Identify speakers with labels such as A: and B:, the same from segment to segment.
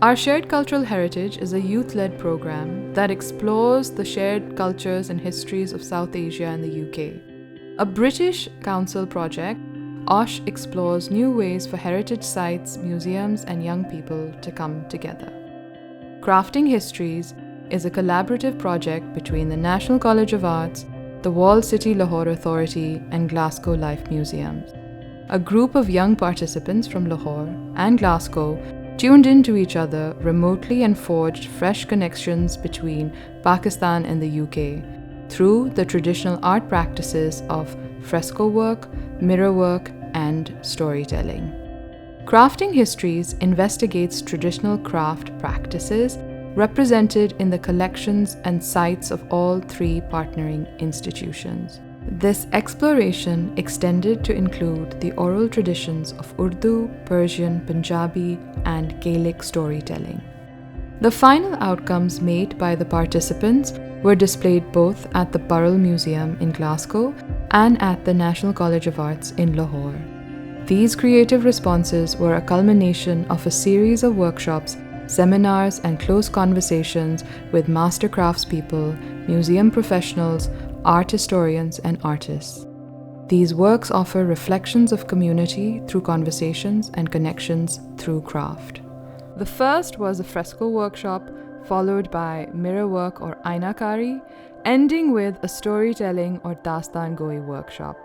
A: Our Shared Cultural Heritage is a youth-led program that explores the shared cultures and histories of South Asia and the UK. A British Council project, OSCH explores new ways for heritage sites, museums, and young people to come together. Crafting Histories is a collaborative project between the National College of Arts, the Walled City Lahore Authority, and Glasgow Life Museums. A group of young participants from Lahore and Glasgow tuned into each other remotely and forged fresh connections between Pakistan and the UK through the traditional art practices of fresco work, mirror work, and storytelling. Crafting Histories investigates traditional craft practices represented in the collections and sites of all three partnering institutions. This exploration extended to include the oral traditions of Urdu, Persian, Punjabi, and Gaelic storytelling. The final outcomes made by the participants were displayed both at the Burrell Museum in Glasgow and at the National College of Arts in Lahore. These creative responses were a culmination of a series of workshops, seminars, and close conversations with master craftspeople, museum professionals, art historians, and artists. These works offer reflections of community through conversations and connections through craft. The first was a fresco workshop, followed by mirror work or ainakari, ending with a storytelling or dastan goi workshop.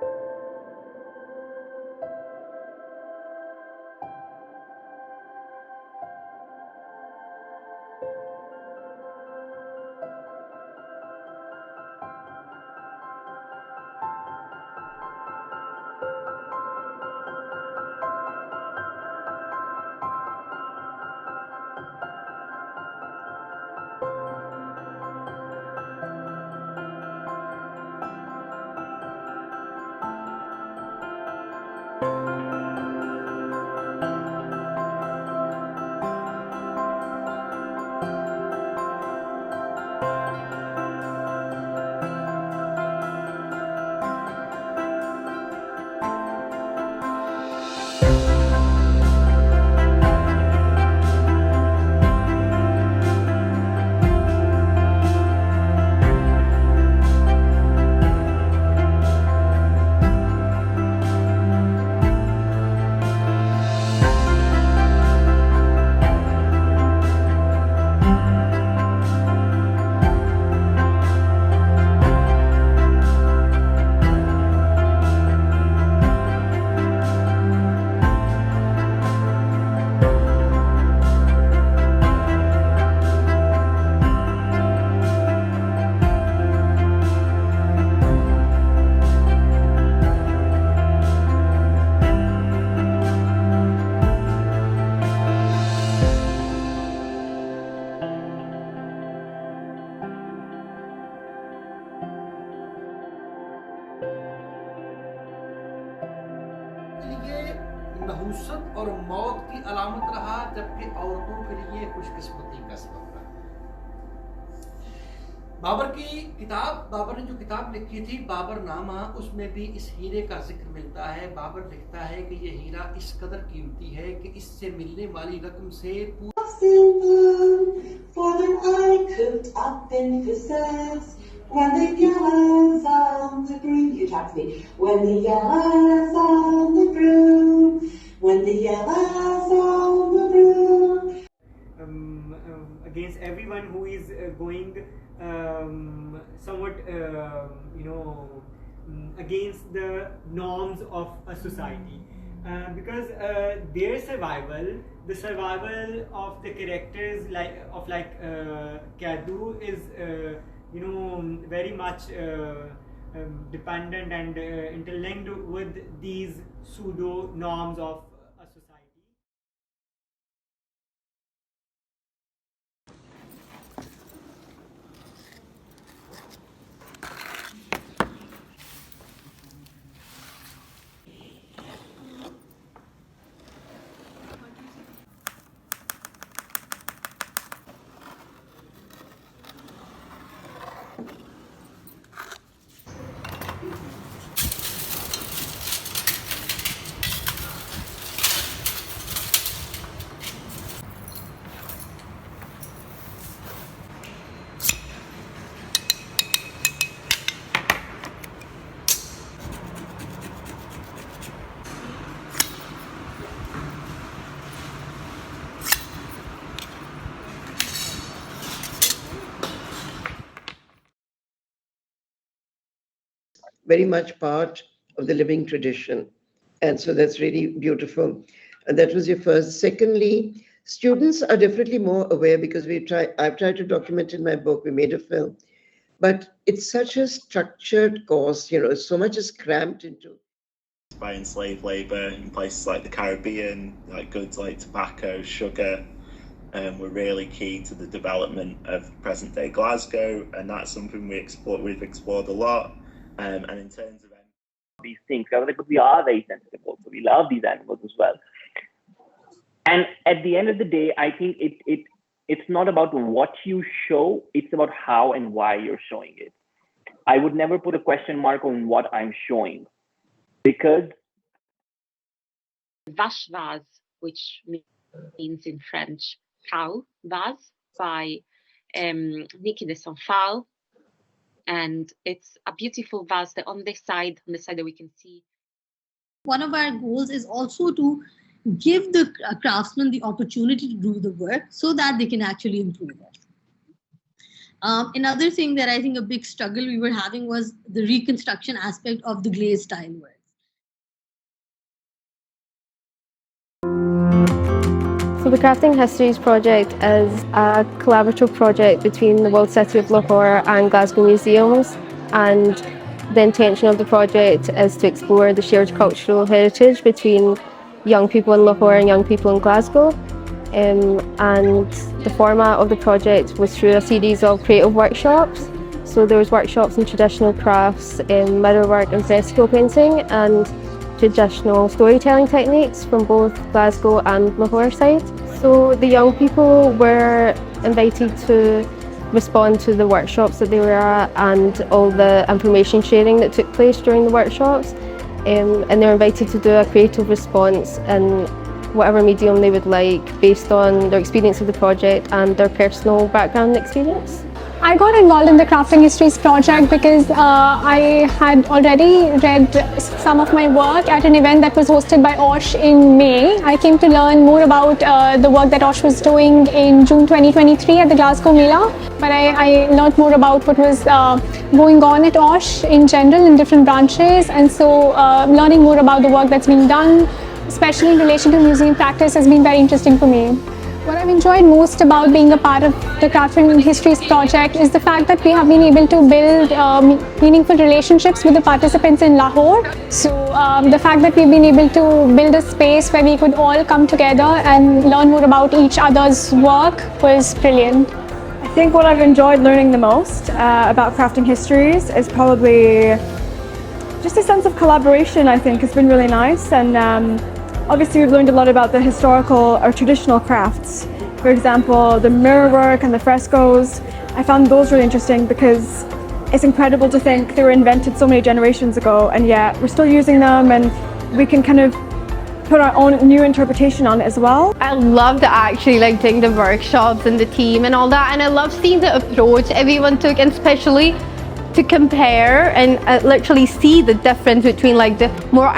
B: नहुसत और मौत की अलामत रहा, जबकि औरतों के लिए खुशकिस्मती का सबब रहा। बाबर ने जो किताब लिखी थी बाबरनामा, उसमें भी इस हीरे का जिक्र मिलता है। बाबर लिखता है कि ये हीरा इस कदर कीमती है कि इससे मिलने वाली रकम से When the yellow's on the broom, you talk to me. When the yellow's on the broom, when the yellow's on the broom.
C: Against everyone who is going somewhat, against the norms of a society. Because their survival, the survival of the characters like Kadu is very much dependent and interlinked with these pseudo norms of a society.
D: very much part of the living tradition. And so that's really beautiful. And that was your first. Secondly, students are definitely more aware because I've tried to document in my book, we made a film, but it's such a structured course, so much is cramped into.
E: By enslaved labour in places like the Caribbean, like goods like tobacco, sugar, were really key to the development of present-day Glasgow, and that's something we've explored a lot. And in terms of
F: these things, because we are very sensitive also, we love these animals as well. And at the end of the day, I think it's not about what you show, it's about how and why you're showing it. I would never put a question mark on what I'm showing, because
G: vache vase, which means in French cow vase, by Niki de Saint-Phal, and it's a beautiful vase that on the side that we can see.
H: One of our goals is also to give the craftsmen the opportunity to do the work so that they can actually improve it. Another thing that I think a big struggle we were having was the reconstruction aspect of the glaze tile work.
I: So the Crafting Histories project is a collaborative project between the World City of Lahore and Glasgow museums, and the intention of the project is to explore the shared cultural heritage between young people in Lahore and young people in Glasgow. And the format of the project was through a series of creative workshops. So there was workshops in traditional crafts, in mirrorwork and fresco painting, and traditional storytelling techniques from both Glasgow and Lahore side. So the young people were invited to respond to the workshops that they were at and all the information sharing that took place during the workshops. And they're invited to do a creative response in whatever medium they would like based on their experience of the project and their personal background and experience.
J: I got involved in the Crafting Histories project because I had already read some of my work at an event that was hosted by OSCH in May. I came to learn more about the work that OSCH was doing in June 2023 at the Glasgow Mela. But I learned more about what was going on at OSCH in general in different branches, and so learning more about the work that's being done, especially in relation to museum practice, has been very interesting for me. What I've enjoyed most about being a part of the Crafting Histories project is the fact that we have been able to build meaningful relationships with the participants in Lahore. So the fact that we've been able to build a space where we could all come together and learn more about each other's work was brilliant.
K: I think what I've enjoyed learning the most about Crafting Histories is probably just a sense of collaboration. I think has been really nice, and obviously we've learned a lot about the historical or traditional crafts. For example, the mirror work and the frescoes. I found those really interesting because it's incredible to think they were invented so many generations ago, and yet we're still using them, and we can kind of put our own new interpretation on it as well.
I: I loved actually doing the workshops and the team and all that, and I love seeing the approach everyone took, and especially to compare and literally see the difference between the more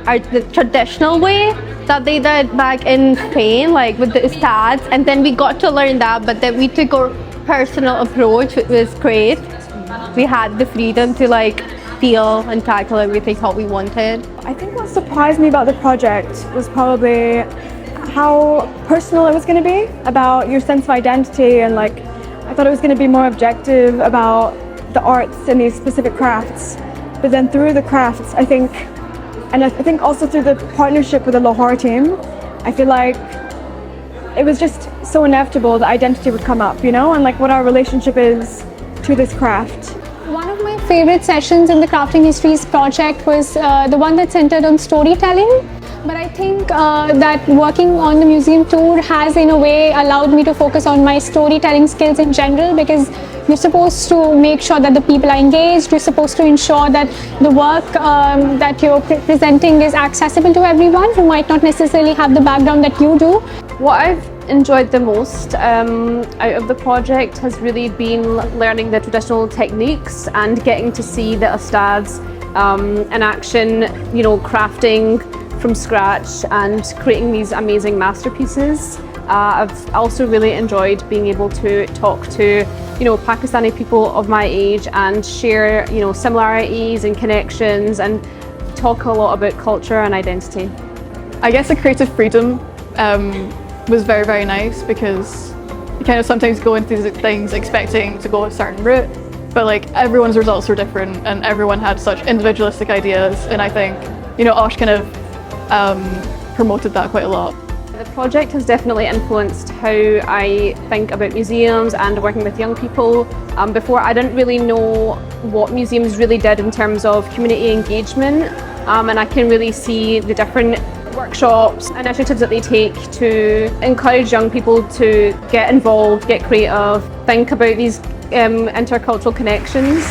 I: the traditional way that they did back in Spain, with the ustads, and then we got to learn that, but then we took our personal approach, which was great. We had the freedom to feel and tackle everything how we wanted.
K: I think what surprised me about the project was probably how personal it was going to be, about your sense of identity, and I thought it was going to be more objective about the arts and these specific crafts. But then through the crafts, I think also through the partnership with the Lahore team, I feel like it was just so inevitable that identity would come up, and what our relationship is to this craft.
J: One of my favorite sessions in the Crafting Histories project was the one that centered on storytelling. But I think that working on the museum tour has in a way allowed me to focus on my storytelling skills in general, because you're supposed to make sure that the people are engaged, you're supposed to ensure that the work that you're presenting is accessible to everyone who might not necessarily have the background that you do.
L: What I've enjoyed the most out of the project has really been learning the traditional techniques and getting to see the ustads in action, crafting from scratch and creating these amazing masterpieces. I've also really enjoyed being able to talk to, Pakistani people of my age and share, similarities and connections and talk a lot about culture and identity.
M: I guess the creative freedom was very, very nice because you kind of sometimes go into these things expecting to go a certain route, but like everyone's results were different and everyone had such individualistic ideas, and I think, OSCH kind of promoted that quite a lot.
L: The project has definitely influenced how I think about museums and working with young people. Before, I didn't really know what museums really did in terms of community engagement, and I can really see the different workshops, initiatives that they take to encourage young people to get involved, get creative, think about these intercultural connections.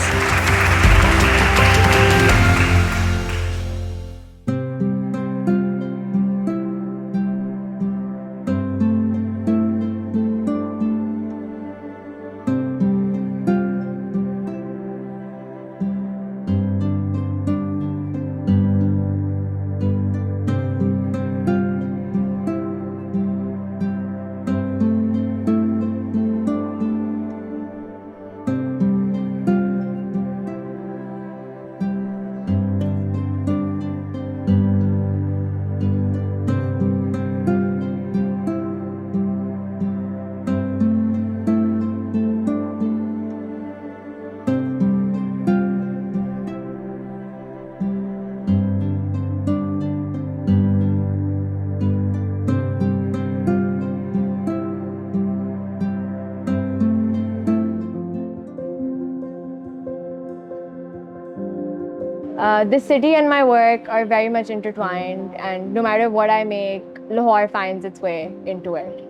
I: The city and my work are very much intertwined, and no matter what I make, Lahore finds its way into it.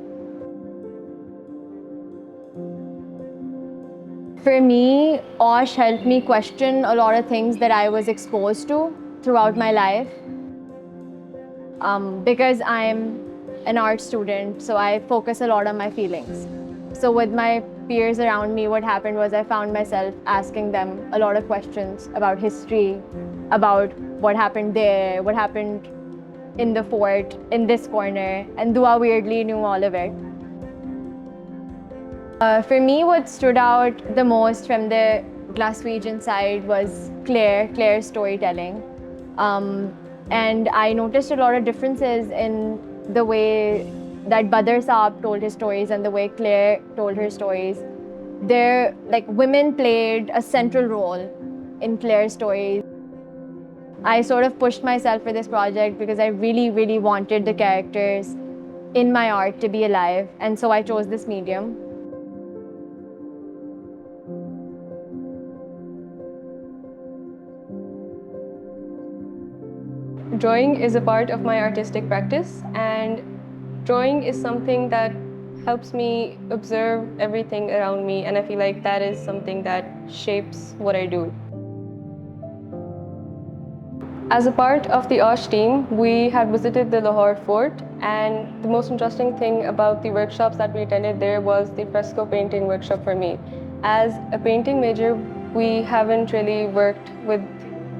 I: For me, OSCH helped me question a lot of things that I was exposed to throughout my life. Because I'm an art student, so I focus a lot on my feelings. So with my peers around me, what happened was I found myself asking them a lot of questions about history, about what happened there, what happened in the fort, in this corner, and Dua weirdly knew all of it. For me, what stood out the most from the Glaswegian side was Claire's storytelling. And I noticed a lot of differences in the way that Badr Saab told his stories and the way Claire told her stories. Women played a central role in Claire's stories. I sort of pushed myself for this project because I really, really wanted the characters in my art to be alive, and so I chose this medium.
N: Drawing is a part of my artistic practice, and drawing is something that helps me observe everything around me, and I feel like that is something that shapes what I do. As a part of the OSCH team, we had visited the Lahore fort, and the most interesting thing about the workshops that we attended there was the fresco painting workshop for me. As a painting major, we haven't really worked with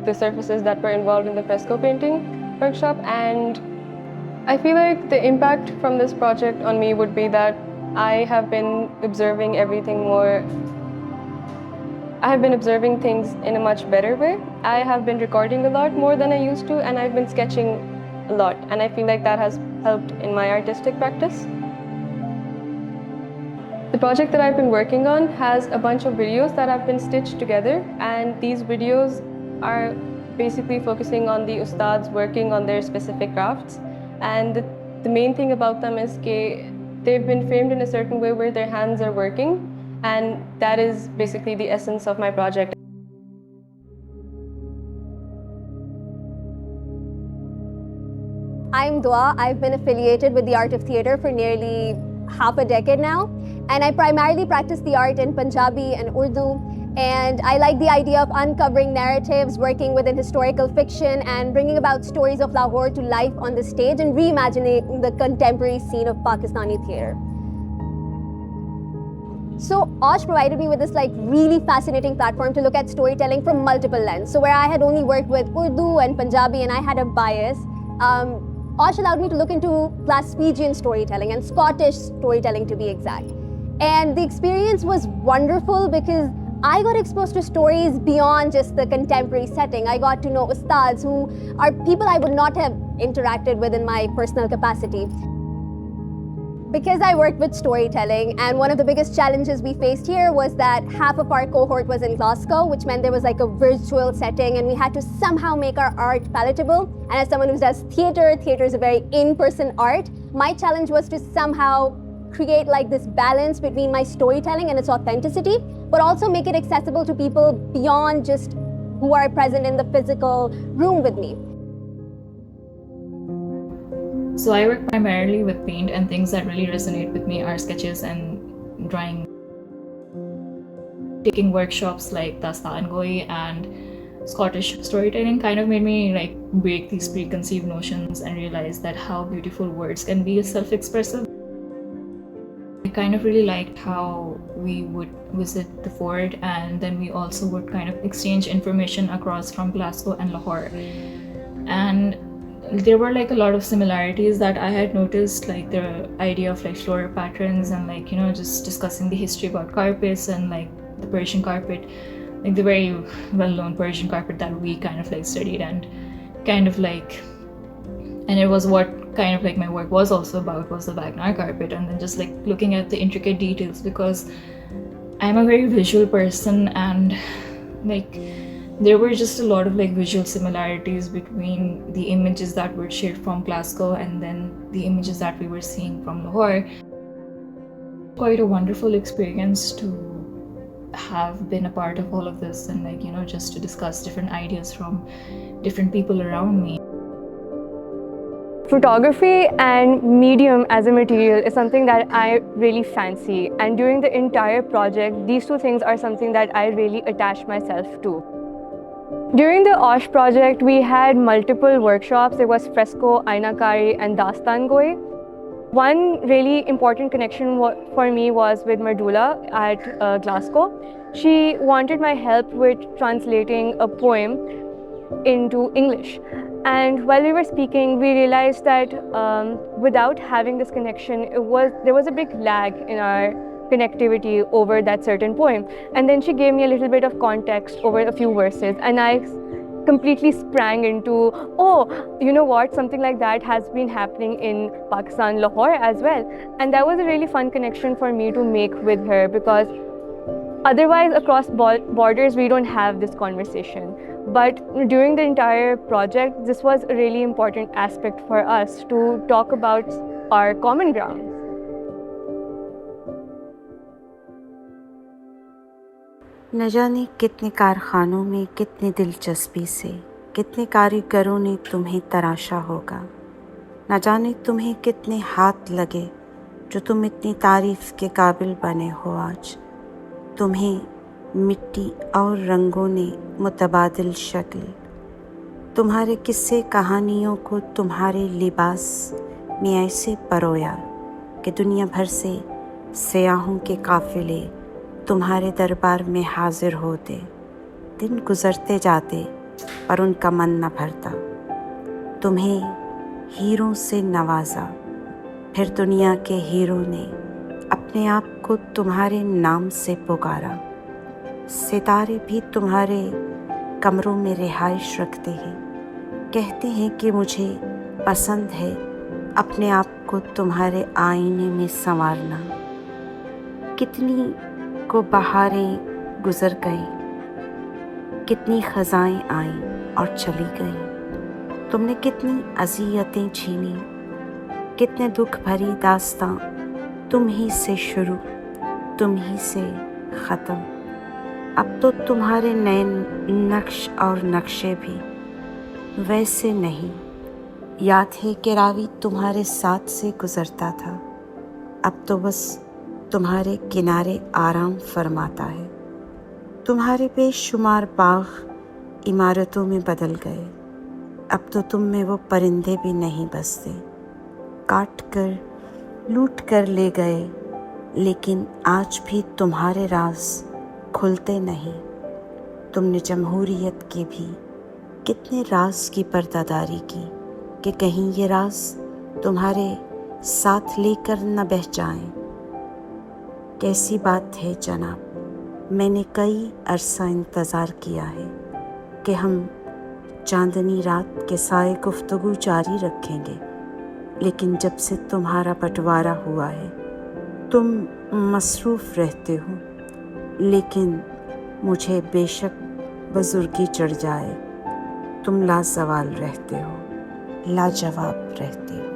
N: the surfaces that were involved in the fresco painting workshop, and I feel like the impact from this project on me would be that I have been observing everything more. I have been observing things in a much better way. I have been recording a lot more than I used to, and I've been sketching a lot, and I feel like that has helped in my artistic practice. The project that I've been working on has a bunch of videos that have been stitched together, and these videos are basically focusing on the ustads working on their specific crafts. And the main thing about them is that they've been framed in a certain way where their hands are working, and that is basically the essence of my project.
O: I'm Dua. I've been affiliated with the art of theatre for nearly half a decade now, and I primarily practice the art in Punjabi and Urdu. And I like the idea of uncovering narratives, working within historical fiction, and bringing about stories of Lahore to life on the stage and reimagining the contemporary scene of Pakistani theatre. So OSCH provided me with this really fascinating platform to look at storytelling from multiple lenses. So where I had only worked with Urdu and Punjabi and I had a bias, OSCH allowed me to look into Glaswegian storytelling and Scottish storytelling, to be exact. And the experience was wonderful because I got exposed to stories beyond just the contemporary setting. I got to know ustads who are people I would not have interacted with in my personal capacity. Because I worked with storytelling, and one of the biggest challenges we faced here was that half of our cohort was in Glasgow, which meant there was like a virtual setting, and we had to somehow make our art palatable. And as someone who does theater is a very in-person art. My challenge was to somehow create like this balance between my storytelling and its authenticity, but also make it accessible to people beyond just who are present in the physical room with me.
P: So I work primarily with paint, and things that really resonate with me are sketches and drawing. Taking workshops like Dastan Goi and Scottish storytelling kind of made me like break these preconceived notions and realize that how beautiful words can be self-expressive. I kind of really liked how we would visit the fort, and then we also would kind of exchange information across from Glasgow and Lahore. And there were like a lot of similarities that I had noticed, like the idea of like floral patterns and like, you know, just discussing the history about carpets and like the Persian carpet, like the very well-known Persian carpet that we kind of like studied and kind of like, and it was what kind of like my work was also about, was the Wagner carpet, and then just like looking at the intricate details because I'm a very visual person, and like there were just a lot of like visual similarities between the images that were shared from Glasgow and then the images that we were seeing from Lahore. Quite a wonderful experience to have been a part of all of this and like, you know, just to discuss different ideas from different people around me.
I: Photography and medium as a material is something that I really fancy, and during the entire project, these two things are something that I really attach myself to. During the OSCH project, we had multiple workshops. There was fresco, ainakari, and dastan goi. One really important connection for me was with Mardula at Glasgow. She wanted my help with translating a poem into English. And while we were speaking, we realized that without having this connection, there was a big lag in our connectivity over that certain poem. And then she gave me a little bit of context over a few verses, and I completely sprang into, oh, you know what, something like that has been happening in Pakistan, Lahore as well. And that was a really fun connection for me to make with her, because otherwise across borders we don't have this conversation. But during the entire project, this was a really important aspect for us to talk about our common ground.
Q: न जाने कितने कारखानों में कितनी दिलचस्पी से कितने कारीगरों ने तुम्हें तराशा होगा। न जाने तुम्हें कितने हाथ लगे जो तुम इतनी तारीफ़ के काबिल बने हो आज। तुम्हें मिट्टी और रंगों ने मुतबादिल शक्ल, तुम्हारे किस्से कहानियों को तुम्हारे लिबास में ऐसे परोया कि दुनिया भर से सयाहों के काफ़िले तुम्हारे दरबार में हाजिर होते। दिन गुज़रते जाते पर उनका मन न भरता। तुम्हें हीरों से नवाजा, फिर दुनिया के हीरों ने अपने आप को तुम्हारे नाम से पुकारा। सितारे भी तुम्हारे कमरों में रिहाइश रखते हैं, कहते हैं कि मुझे पसंद है अपने आप को तुम्हारे आईने में संवारना। कितनी को बहारें गुज़र गई, कितनी ख़ज़ाएँ आईं और चली गईं। तुमने कितनी अज़ियतें झीली, कितने दुख भरी दास्तां तुम ही से शुरू, तुम ही से ख़त्म। अब तो तुम्हारे नए नक्श और नक्शे भी वैसे नहीं। याद है कि रावी तुम्हारे साथ से गुज़रता था, अब तो बस तुम्हारे किनारे आराम फरमाता है। तुम्हारे बेशुमार बाग इमारतों में बदल गए, अब तो तुम में वो परिंदे भी नहीं बसते। काट कर लूट कर ले गए, लेकिन आज भी तुम्हारे राज खुलते नहीं। तुमने जमहूरियत के भी कितने राज की पर्दादारी की, کہ کہیں یہ راز تمہارے ساتھ لے کر نہ بہہ جائیں۔ کیسی بات ہے جناب، میں نے کئی عرصہ انتظار کیا ہے کہ ہم چاندنی رات کے سائے گفتگو جاری رکھیں گے، لیکن جب سے تمہارا بٹوارا ہوا ہے تم مصروف رہتے ہو، لیکن مجھے بے شک بزرگی چڑھ جائے تم لازوال رہتے ہو، لاجواب رہتے ہو۔